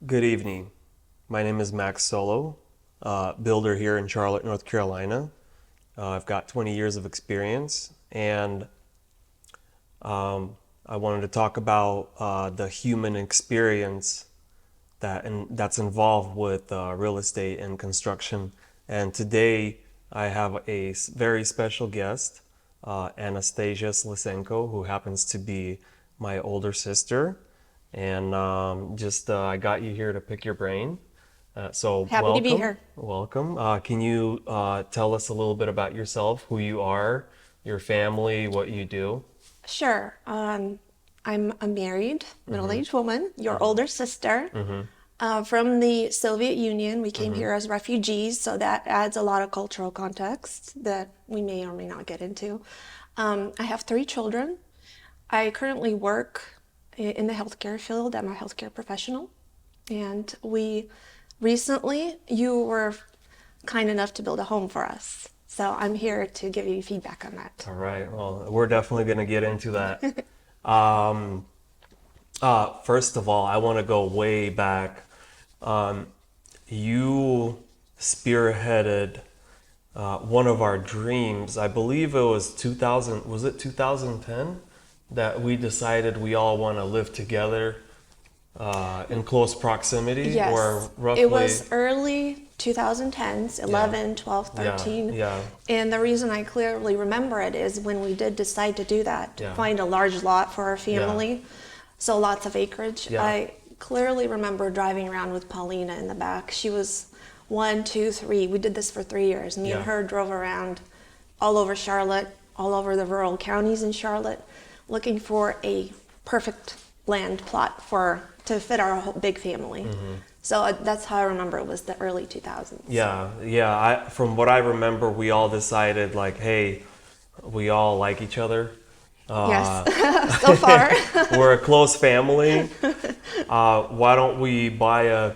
Good evening. My name is Max Solo, builder here in Charlotte, North Carolina. I've got 20 years of experience, and I wanted to talk about the human experience that's involved with real estate and construction. And today I have a very special guest, Anastasia Lenko, who happens to be my older sister. And I got you here to pick your brain. So Happy to be welcome, here. welcome. Can you tell us a little bit about yourself, who you are, your family, what you do? Sure. I'm a married, middle-aged woman, your older sister. From the Soviet Union. We came here as refugees, so that adds a lot of cultural context that we may or may not get into. I have three children. I currently work in the healthcare field. I'm a healthcare professional. And you were kind enough to build a home for us. So I'm here to give you feedback on that. All right. Well, we're definitely going to get into that. First of all, I want to go way back. Um, you spearheaded one of our dreams. I believe it was 2000, was it 2010 that we decided we all want to live together in close proximity, or Yes, it roughly, was early 2010s, yeah, 11, 12, yeah, 13. yeah, And the reason I clearly remember it is when we did decide to do that, to yeah, find a large lot for our yeah, family, so lots of acreage. yeah, I clearly remember driving around with Paulina in the back. She was 1, 2, 3. We did this for 3 years. Me and yeah, her drove around all over Charlotte, all over the rural counties in Charlotte, looking for a perfect land plot to fit our whole big family. So that's how I remember it was the early 2000s. yeah, yeah. From what I remember, we all decided like, hey, we all like each other. Yes, Uh, so far. we're a close family. Why don't we buy a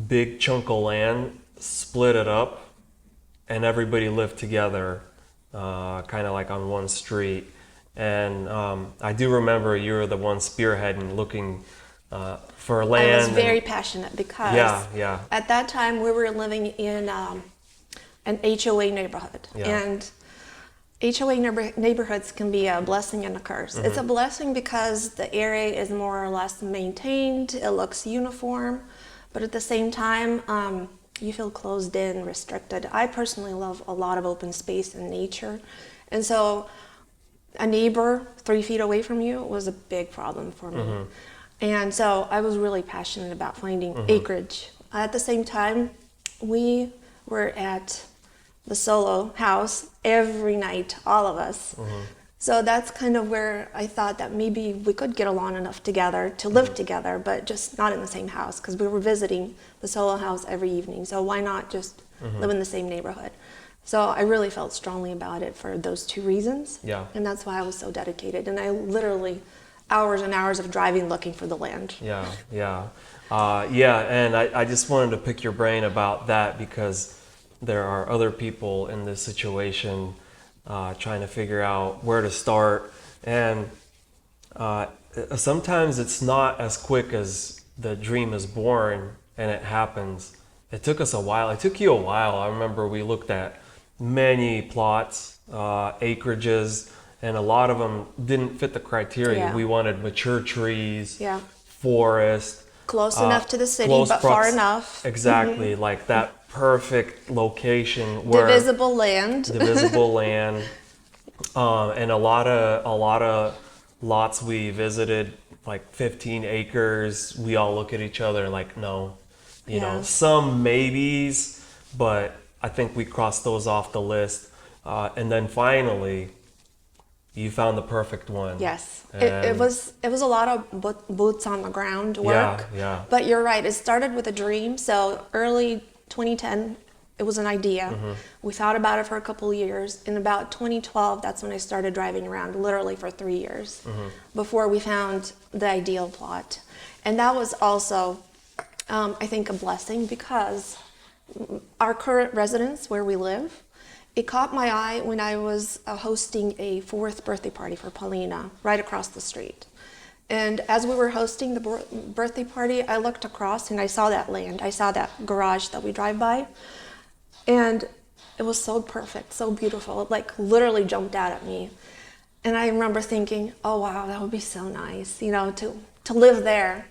big chunk of land, split it up, and everybody live together, kind of like on one street. And I do remember you were the one spearheading, looking for I was land, very and passionate because yeah, yeah, at that time we were living in an HOA neighborhood. yeah, And neighborhoods can be a blessing and a curse. It's a blessing because the area is more or less maintained, it looks uniform, but at the same time, you feel closed in, restricted. I personally love a lot of open space and nature. And so a neighbor 3 feet away from you was a big problem for me. And so I was really passionate about finding acreage. At the same time, we were at the solo house every night, all of us. So that's kind of where I thought that maybe we could get along enough together to live together, but just not in the same house because we were visiting the solo house every evening. So why not just live in the same neighborhood? So I really felt strongly about it for those two reasons. yeah. And that's why I was so dedicated. And I literally hours and hours of driving looking for the land. Yeah, yeah. Yeah, and I just wanted to pick your brain about that because there are other people in this situation trying to figure out where to start. And uh, sometimes it's not as quick as the dream is born and it happens. It took us a while. It took you a while. I remember we looked at many plots, acreages, and a lot of them didn't fit the criteria. Yeah. We wanted mature trees, Yeah. forest, Close enough to the city, close but far enough. exactly, like that perfect location where Divisible land. divisible land, and a lot of lots we visited, like 15 acres. We all look at each other and like, no, Yeah. some maybes, but I think we crossed those off the list. And then finally, you found the perfect one. Yes, it And was a lot of boots on the ground yeah, work. yeah, But you're right. It started with a dream. So early 2010, it was an idea. We thought about it for a couple of years. In about 2012, that's when I started driving around, literally for 3 years, before we found the ideal plot. And that was also, I think, a blessing because our current residence where we live, it caught my eye when I was hosting a 4th birthday party for Paulina right across the street. And as we were hosting the birthday party, I looked across and I saw that land. I saw that garage that we drive by. And it was so perfect, so beautiful. It like literally jumped out at me. And I remember thinking, oh wow, that would be so nice, you know, to live there.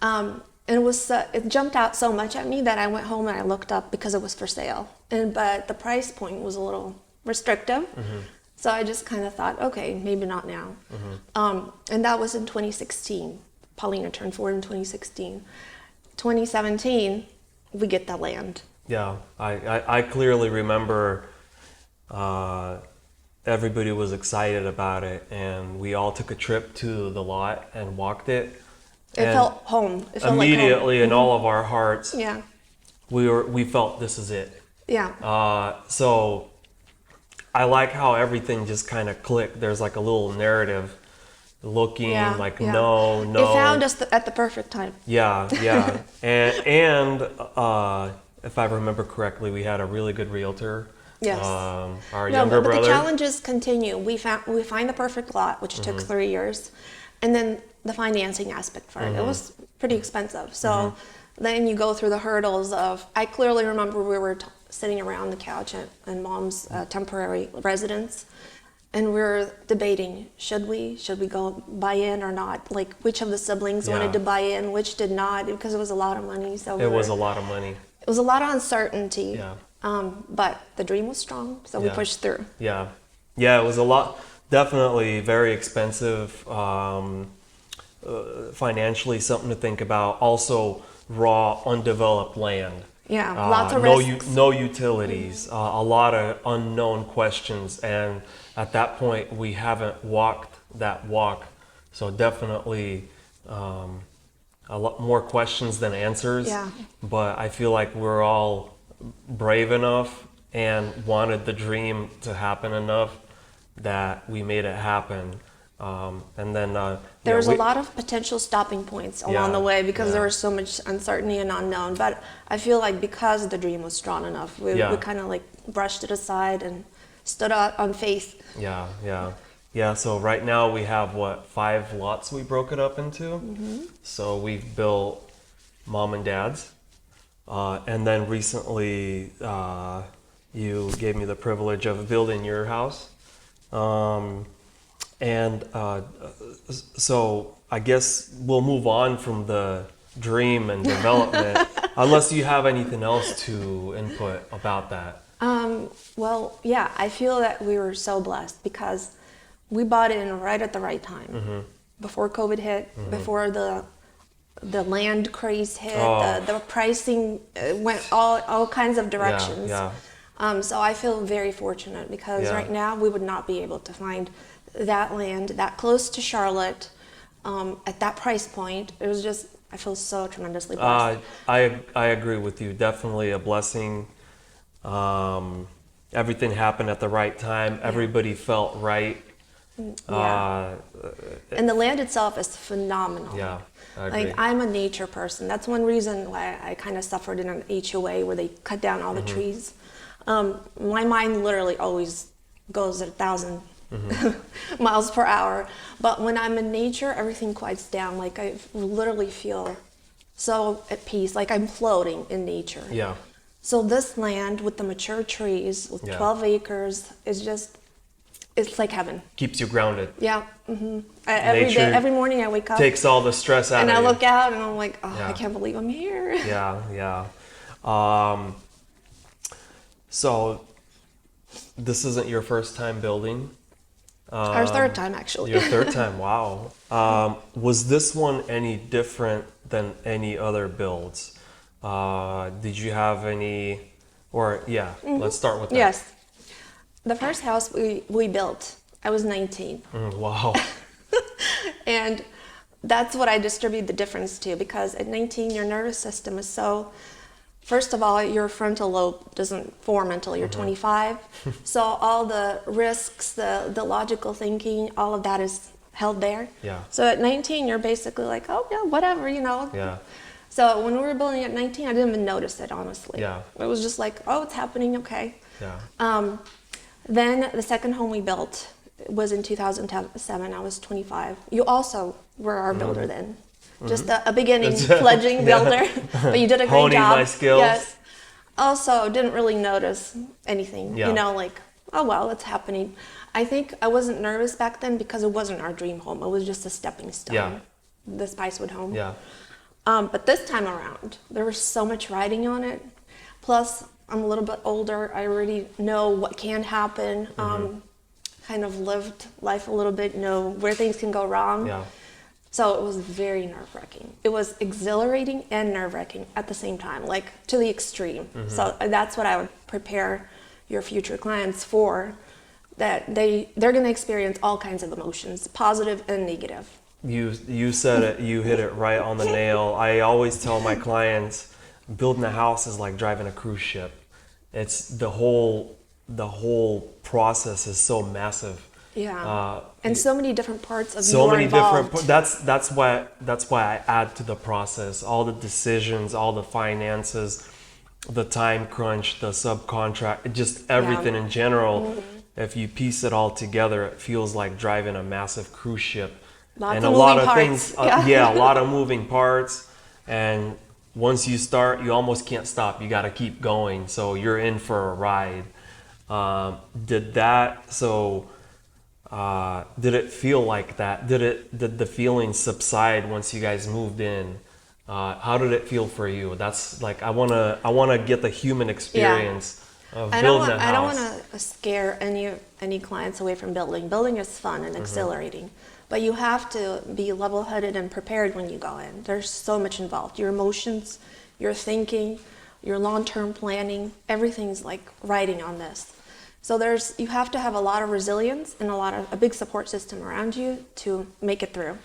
And it jumped out so much at me that I went home and I looked up because it was for sale. But the price point was a little restrictive. So I just kind of thought, okay, maybe not now. And that was in 2016. Paulina turned 4 in 2016. 2017, we get the land. Yeah, I clearly remember everybody was excited about it, and we all took a trip to the lot and walked it. It felt home. It felt immediately like home. in all of our hearts, Yeah. we felt this is it. Yeah. So I like how everything just kind of clicked. There's like a little narrative looking like no. It found us at the perfect time. Yeah. and if I remember correctly, we had a really good realtor. Yes. Our younger but brother. the challenges continue. We find the perfect lot, which took 3 years, and then the financing aspect for it. It was pretty expensive. So then you go through the hurdles of. I clearly remember we were sitting around the couch in Mom's temporary residence, and we were debating: should we go buy in or not? Like which of the siblings wanted to buy in, which did not, because it was a lot of money. So it was a lot of money. It was a lot of uncertainty. Yeah. But the dream was strong, so we pushed through. Yeah, it was a lot, definitely very expensive, financially something to think about. Also, raw, undeveloped land. Yeah, lots of risks. No utilities, a lot of unknown questions, and at that point, we haven't walked that walk, so definitely a lot more questions than answers. Yeah. But I feel like we're all brave enough and wanted the dream to happen enough that we made it happen. And then there was a lot of potential stopping points along the way because there was so much uncertainty and unknown. But I feel like because the dream was strong enough, we kind of like brushed it aside and stood out on faith. Yeah. So right now we have 5 lots we broke it up into. So we've built Mom and Dad's. And then recently, you gave me the privilege of building your house. So I guess we'll move on from the dream and development, unless you have anything else to input about that. Well, yeah, I feel that we were so blessed because we bought in right at the right time. Before COVID hit, before the land craze hit, the pricing went all kinds of directions. So I feel very fortunate because right now we would not be able to find that land that close to Charlotte at that price point. It was just, I feel so tremendously blessed. I agree with you. Definitely a blessing. Everything happened at the right time. Everybody felt right. And the land itself is phenomenal. Yeah, I agree. Like I'm a nature person. That's one reason why I kind of suffered in an HOA where they cut down all the trees. My mind literally always goes at 1,000 miles per hour. But when I'm in nature, everything quiets down. Like I literally feel so at peace, like I'm floating in nature. Yeah. So this land with the mature trees, with 12 acres, is just, it's like heaven. Keeps you grounded. Yeah. Every day, every morning I wake up. Takes all the stress out of you. And I look out and I'm like, I can't believe I'm here. Yeah. So this isn't your first time building? Our third time, actually. Your third time, wow. Was this one any different than any other builds? Did you have any, let's start with that. Yes. The first house we built, I was 19. Wow. And that's what I distribute the difference to, because at 19, your nervous system is so, first of all, your frontal lobe doesn't form until you're 25. So all the risks, the logical thinking, all of that is held there. Yeah. So at 19, you're basically like, oh, yeah, whatever, you know. Yeah. So when we were building at 19, I didn't even notice it, honestly. Yeah. It was just like, oh, it's happening, okay. Yeah. Then the second home we built, was in 2007. I was 25. You also were our builder then. Just a beginning fledgling builder, but you did a great Honing job. my skills. Yes. Also, didn't really notice anything. Yeah. You know, like, oh well, it's happening. I think I wasn't nervous back then because it wasn't our dream home. It was just a stepping stone. Yeah. The Spicewood home. Yeah. But this time around, there was so much riding on it. Plus, I'm a little bit older. I already know what can happen. Kind of lived life a little bit, know where things can go wrong. Yeah. So it was very nerve-wracking. It was exhilarating and nerve-wracking at the same time, like to the extreme. So that's what I would prepare your future clients for, that they're going to experience all kinds of emotions, positive and negative. You said it, you hit it right on the nail. I always tell my clients, building a house is like driving a cruise ship. It's the whole process is so massive. Yeah. And so many different parts of So you are many involved. different that's why I add to the process all the decisions, all the finances, the time crunch, the subcontract, just everything in general. If you piece it all together, it feels like driving a massive cruise ship. Lots and of a lot moving of parts. things a lot of moving parts, and once you start you almost can't stop. You got to keep going, so you're in for a ride. Did it feel like that? Did the feeling subside once you guys moved in? How did it feel for you? That's like I wanna get the human experience of building a house. I don't want to scare any clients away from building. Building is fun and exhilarating, but you have to be level-headed and prepared when you go in. There's so much involved. Your emotions, your thinking, your long-term planning, everything's like riding on this. So you have to have a lot of resilience and a big support system around you to make it through.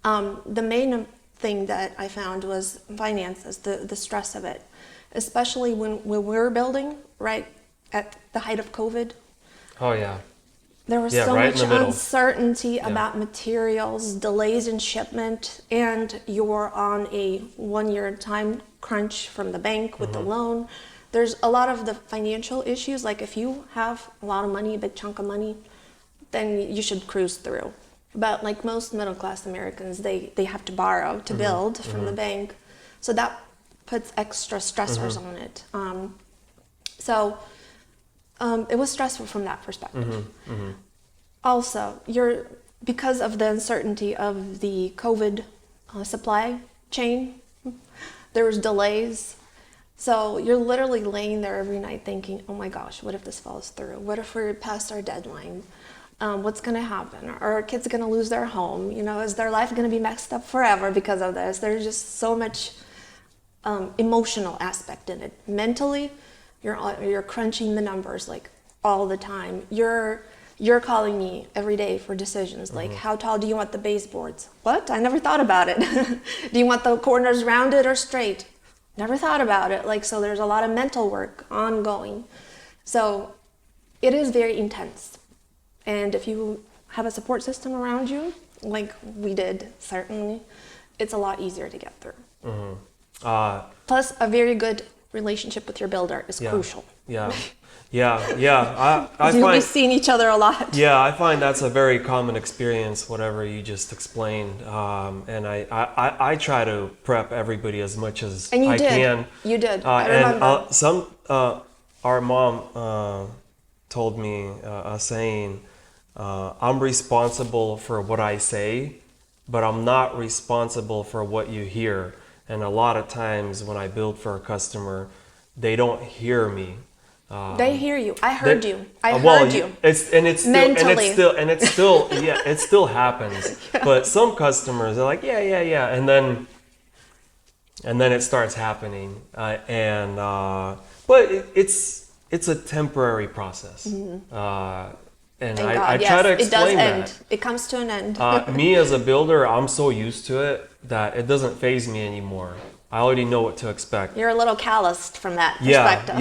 The main thing that I found was finances, the stress of it, especially when we were building right at the height of COVID. Oh yeah. There was so much uncertainty about materials, delays in shipment, and you're on a 1-year time crunch from the bank with the loan. There's a lot of the financial issues. Like if you have a lot of money, a big chunk of money, then you should cruise through. But like most middle-class Americans, they have to borrow to build from the bank. So that puts extra stressors on it. It was stressful from that perspective. Also, because of the uncertainty of the COVID supply chain, there was delays. So you're literally laying there every night thinking, oh my gosh, what if this falls through? What if we're past our deadline? What's going to happen? Are our kids going to lose their home? You know, is their life going to be messed up forever because of this? There's just so much emotional aspect in it. Mentally, you're crunching the numbers like all the time. You're calling me every day for decisions like how tall do you want the baseboards? What? I never thought about it. Do you want the corners rounded or straight? Never thought about it. Like, so there's a lot of mental work ongoing. So it is very intense. And if you have a support system around you, like we did, certainly, it's a lot easier to get through. Plus, a very good relationship with your builder is crucial. You'll be seeing each other a lot. Yeah, I find that's a very common experience, whatever you just explained. And I try to prep everybody as much as I can. You did. I remember. And our mom told me a saying, I'm responsible for what I say, but I'm not responsible for what you hear. And a lot of times when I build for a customer, they don't hear me. They hear you. I heard you. I heard you. It still happens. But some customers are like, yeah, and then it starts happening. But it's a temporary process. And I try to explain that. It comes to an end. Me as a builder, I'm so used to it that it doesn't faze me anymore. I already know what to expect. You're a little calloused from that perspective.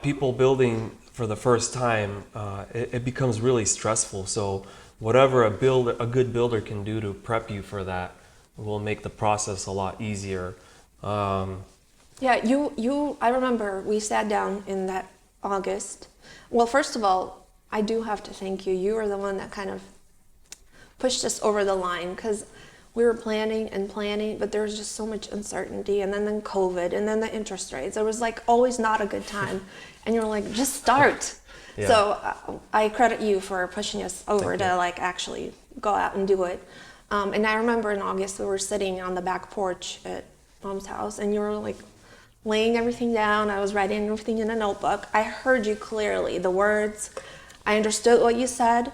People building for the first time, it becomes really stressful. So whatever a good builder can do to prep you for that will make the process a lot easier. I remember we sat down in that August. Well, first of all, I do have to thank you. You were the one that kind of pushed us over the line, because we were planning and planning, but there was just so much uncertainty, and then COVID, and then the interest rates. It was like always not a good time, and you were like, just start. Yeah. So I credit you for pushing us over to like actually go out and do it. And I remember in August we were sitting on the back porch at Mom's house, and you were like laying everything down. I was writing everything in a notebook. I heard you clearly, the words. I understood what you said,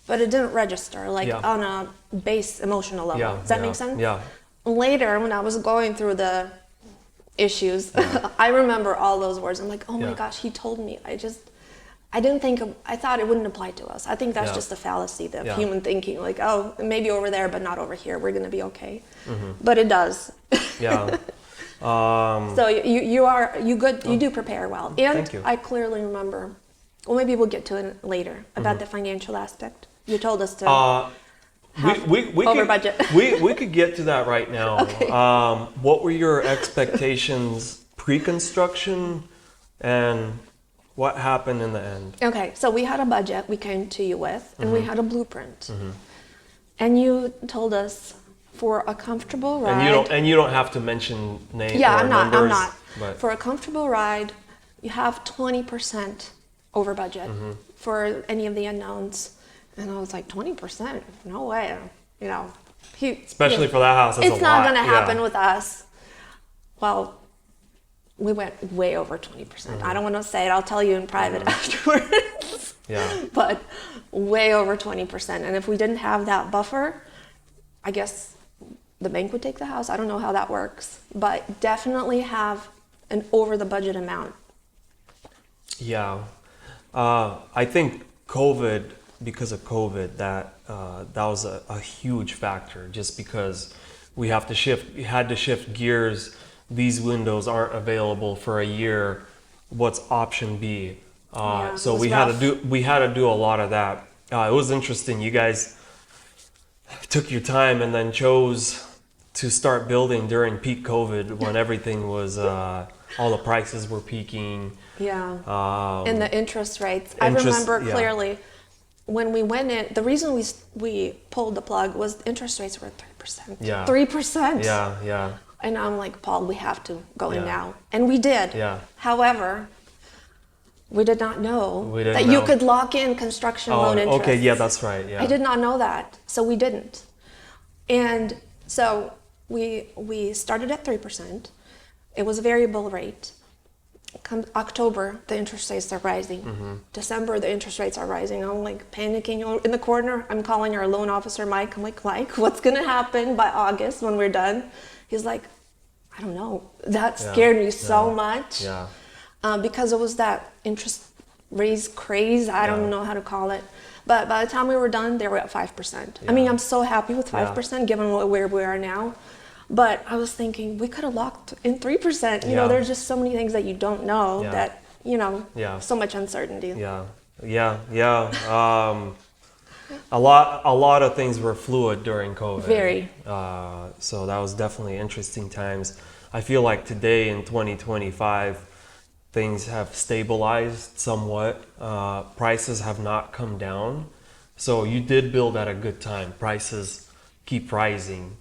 but it didn't register like on a base emotional level. Does that make sense? Yeah. Later, when I was going through the issues, I remember all those words. I'm like, oh my gosh, he told me. I thought it wouldn't apply to us. I think that's just a fallacy of human thinking. Like, oh, maybe over there, but not over here. We're going to be okay. But it does. Yeah. So you do prepare well. And thank you. I clearly remember, well, maybe we'll get to it later, about the financial aspect. You told us to we over could, budget. we could get to that right now. Okay. What were your expectations pre-construction, and what happened in the end? Okay, so we had a budget we came to you with, and we had a blueprint. And you told us for a comfortable ride. And you don't have to mention names. Yeah, or I'm not. numbers, I'm not. But For a comfortable ride, you have 20% over budget for any of the unknowns. And I was like, 20%? No way. You know, especially for that house, it's not going to happen with us. Well, we went way over 20%. I don't want to say it. I'll tell you in private afterwards. Yeah. But way over 20%. And if we didn't have that buffer, I guess the bank would take the house. I don't know how that works. But definitely have an over the budget amount. Yeah. I think because of COVID, that was a huge factor, just because we had to shift gears. These windows aren't available for a year. What's option B? So we had to do a lot of that. It was interesting. You guys took your time and then chose to start building during peak COVID, when everything was all the prices were peaking. Yeah. And the interest rates. I remember clearly when we went in, the reason we pulled the plug was interest rates were 3%. Yeah. 3%. Yeah. And I'm like, Paul, we have to go in now. And we did. Yeah. However, we did not know that you could lock in construction loan interest. Okay, yeah, that's right. Yeah. I did not know that, so we didn't. And so we started at 3%. It was a variable rate. Come October, the interest rates are rising. December, the interest rates are rising. I'm like panicking in the corner. I'm calling our loan officer, Mike. I'm like, Mike, what's going to happen by August when we're done? He's like, I don't know. That scared me so much. Yeah. Because it was that interest raise craze. I don't know how to call it. But by the time we were done, they were at 5%. I mean, I'm so happy with 5% given where we are now. But I was thinking, we could have locked in 3%. You know, there's just so many things that you don't know that, so much uncertainty. Yeah. A lot of things were fluid during COVID. Very. So that was definitely interesting times. I feel like today in 2025, things have stabilized somewhat. Prices have not come down. So you did build at a good time. Prices keep rising.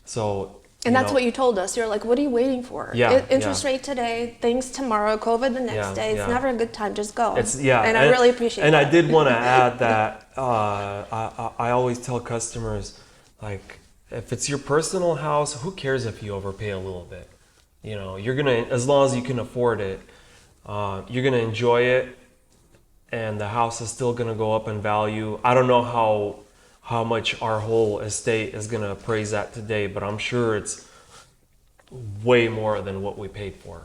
So. And that's what you told us. You're like, what are you waiting for? Interest rate today, things tomorrow, COVID the next day. It's never a good time. Just go. And I really appreciate that. And I did want to add that I always tell customers, like, if it's your personal house, who cares if you overpay a little bit? You know, you're going to, as long as you can afford it, you're going to enjoy it, and the house is still going to go up in value. I don't know how much our whole estate is going to appraise at today, but I'm sure it's way more than what we paid for.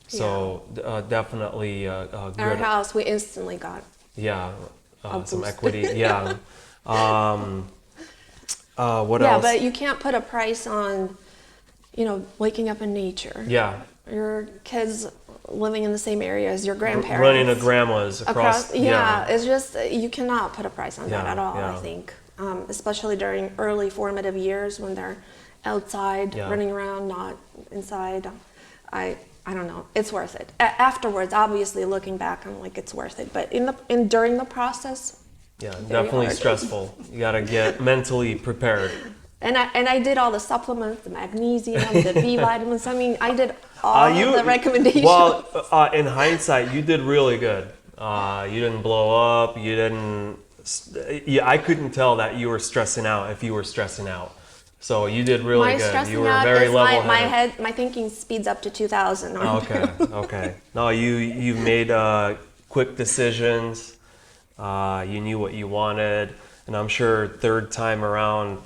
So definitely good. Our house, we instantly got some equity. What else? Yeah, but you can't put a price on, waking up in nature. Yeah. Your kids living in the same area as your grandparents. Running to grandma's across. It's just, you cannot put a price on that at all, I think. Especially during early formative years when they're outside, running around, not inside. I don't know, it's worth it. Afterwards, obviously, looking back, I'm like, it's worth it. But during the process, Yeah, very definitely hard. stressful. You got to get mentally prepared. And I did all the supplements, the magnesium, the B vitamins. I mean, I did all the recommendations. Well, in hindsight, you did really good. You didn't blow up. You didn't. Yeah, I couldn't tell that you were stressing out if you were stressing out. So you did really My good. stressing You were out very is level-headed. my thinking speeds up to 2,000. Okay. No, you made quick decisions. You knew what you wanted, and I'm sure third time around,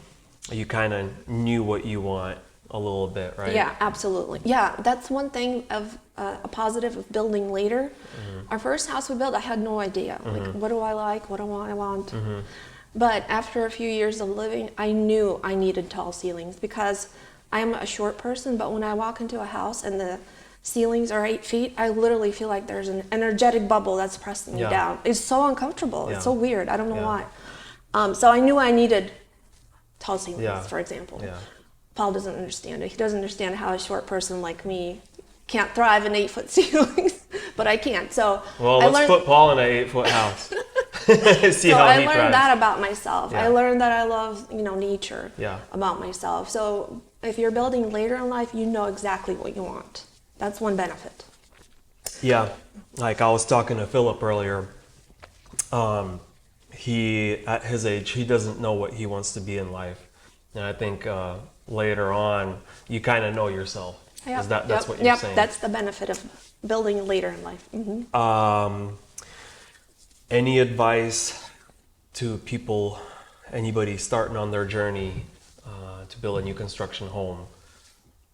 you kind of knew what you want a little bit, right? Yeah, absolutely. Yeah, that's one thing of a positive of building later. Our first house we built, I had no idea. Like, what do I like? What do I want? But after a few years of living, I knew I needed tall ceilings because I'm a short person, but when I walk into a house and the ceilings are 8 feet, I literally feel like there's an energetic bubble that's pressing me Yeah. down. It's so uncomfortable. Yeah. It's so weird. I don't know Yeah. why. So I knew I needed tall ceilings, Yeah. for example. Yeah. Paul doesn't understand it. He doesn't understand how a short person like me can't thrive in 8-foot ceilings, but I can't. So Well, I let's learned, put Paul in an 8-foot house. See so how I he learned thrives. that about myself. Yeah. I learned that I love, nature Yeah. about myself. So if you're building later in life, you know exactly what you want. That's one benefit. Yeah, like I was talking to Philip earlier. He, at his age, he doesn't know what he wants to be in life, and I think later on, you kind of know yourself. Is that's what you're saying? That's the benefit of building later in life. Any advice to people, anybody starting on their journey to build a new construction home?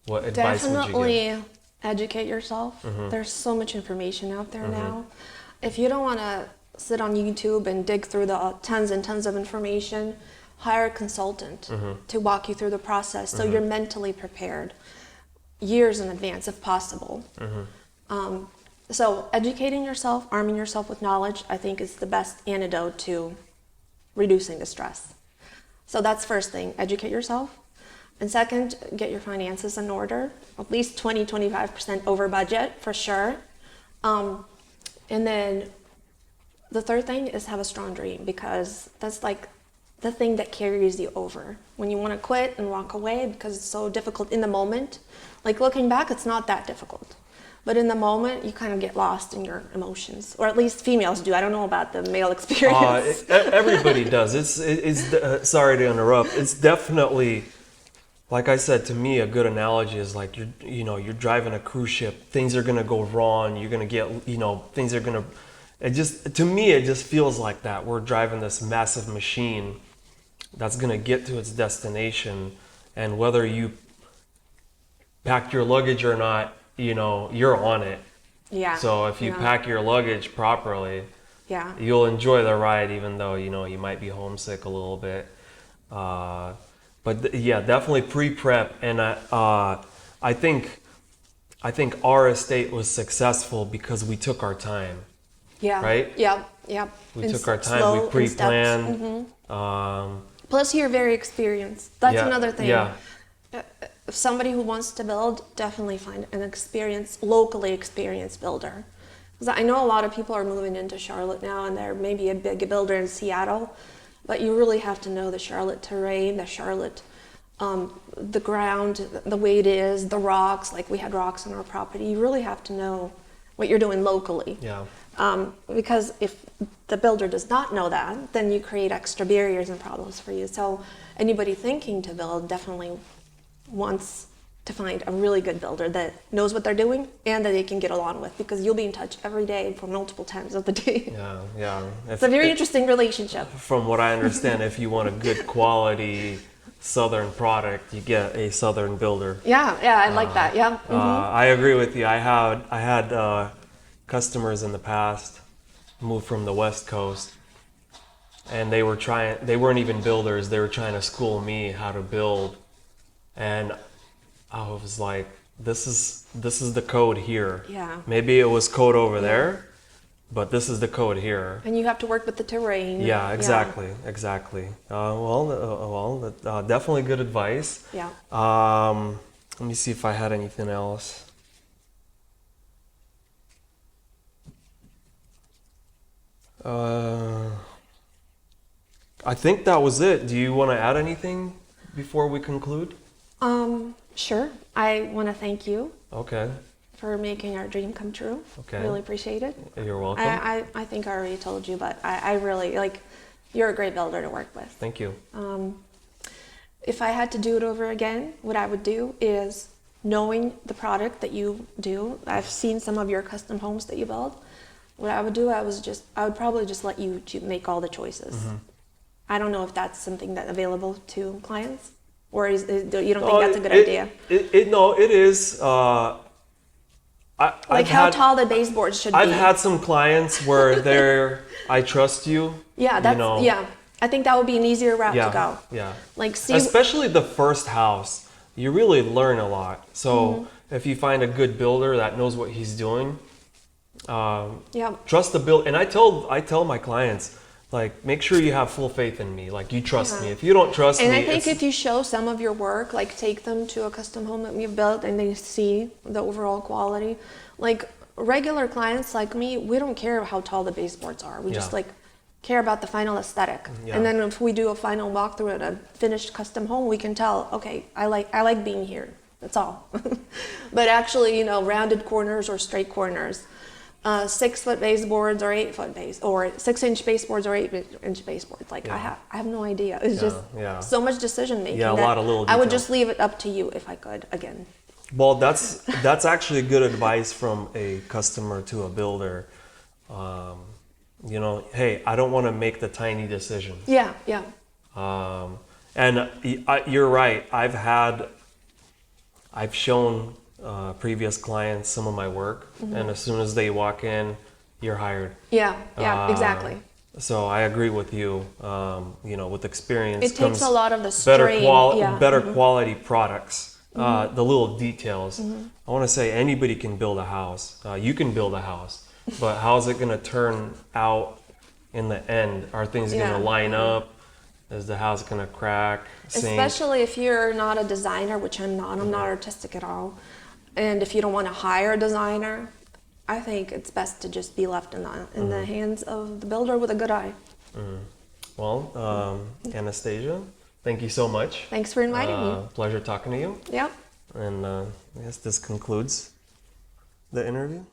What advice would you give? Definitely educate yourself. There's so much information out there now. If you don't want to sit on YouTube and dig through the tons and tons of information, hire a consultant to walk you through the process so you're mentally prepared years in advance if possible. So educating yourself, arming yourself with knowledge, I think is the best antidote to reducing the stress. So that's first thing, educate yourself. And second, get your finances in order, at least 20-25% over budget for sure. And then the third thing is have a strong dream, because that's like the thing that carries you over. When you want to quit and walk away because it's so difficult in the moment, like looking back, it's not that difficult. But in the moment, you kind of get lost in your emotions, or at least females do. I don't know about the male experience. Everybody does. It's sorry to interrupt. It's definitely, like I said, to me, a good analogy is like you're driving a cruise ship. Things are gonna go wrong. You're gonna get, things are gonna. To me, it just feels like that. We're driving this massive machine that's gonna get to its destination, and whether you pack your luggage or not, you're on it. Yeah. So if you pack your luggage properly, Yeah. you'll enjoy the ride, even though you might be homesick a little bit. But yeah, definitely pre-prep, and I think our estate was successful because we took our time. Yeah. Right? Yeah. Yeah. We took our time. We pre-planned. Plus, you're very experienced. That's another thing. Yeah. If somebody who wants to build, definitely find an locally experienced builder. Because I know a lot of people are moving into Charlotte now, and they're maybe a big builder in Seattle, but you really have to know the Charlotte terrain, the Charlotte, the ground, the way it is, the rocks. Like we had rocks on our property. You really have to know what you're doing locally. Yeah. Because if the builder does not know that, then you create extra barriers and problems for you. So anybody thinking to build definitely wants to find a really good builder that knows what they're doing and that they can get along with, because you'll be in touch every day for multiple times of the day. Yeah. It's a very interesting relationship. From what I understand, if you want a good quality Southern product, you get a Southern builder. Yeah, I like that. Yeah. I agree with you. I had customers in the past move from the West Coast, and they weren't even builders. They were trying to school me how to build, and I was like, this is the code here. Yeah. Maybe it was code over there, but this is the code here. And you have to work with the terrain. Yeah, exactly. Definitely good advice. Yeah. Let me see if I had anything else. I think that was it. Do you want to add anything before we conclude? Sure. I want to thank you Okay. for making our dream come true. Okay. Really appreciate it. You're welcome. I think I already told you, but I really you're a great builder to work with. Thank you. If I had to do it over again, what I would do is, knowing the product that you do, I've seen some of your custom homes that you build. What I would do, I would probably just let you make all the choices. I don't know if that's something that's available to clients, or you don't think that's a good idea? No, it is. How tall the baseboards should be. I've had some clients where I trust you. Yeah, yeah. I think that would be an easier route to go. Yeah. See, especially the first house, you really learn a lot. So if you find a good builder that knows what he's doing, trust the build. And I tell my clients, make sure you have full faith in me. You trust me. If you don't trust me, and I think if you show some of your work, take them to a custom home that we've built, and they see the overall quality. Regular clients like me, we don't care how tall the baseboards are. We just care about the final aesthetic. And then if we do a final walkthrough at a finished custom home, we can tell, okay, I like being here. That's all. But actually, rounded corners or straight corners, 6-foot baseboards or 8-foot base, or 6-inch baseboards or 8-inch baseboards. I have no idea. It's just so much decision making. Yeah, a lot of little details. I would just leave it up to you if I could again. Well, that's actually good advice from a customer to a builder. Hey, I don't want to make the tiny decision. Yeah. And you're right. I've shown previous clients some of my work, and as soon as they walk in, you're hired. Yeah, exactly. So I agree with you. With experience, it takes a lot of the better quality products. The little details. I want to say anybody can build a house. You can build a house, but how's it going to turn out in the end? Are things going to line up? Is the house going to crack, sink? Especially if you're not a designer, which I'm not. I'm not artistic at all. And if you don't want to hire a designer, I think it's best to just be left in the hands of the builder with a good eye. Well, Anastasia, thank you so much. Thanks for inviting me. Pleasure talking to you. Yep. And I guess this concludes the interview.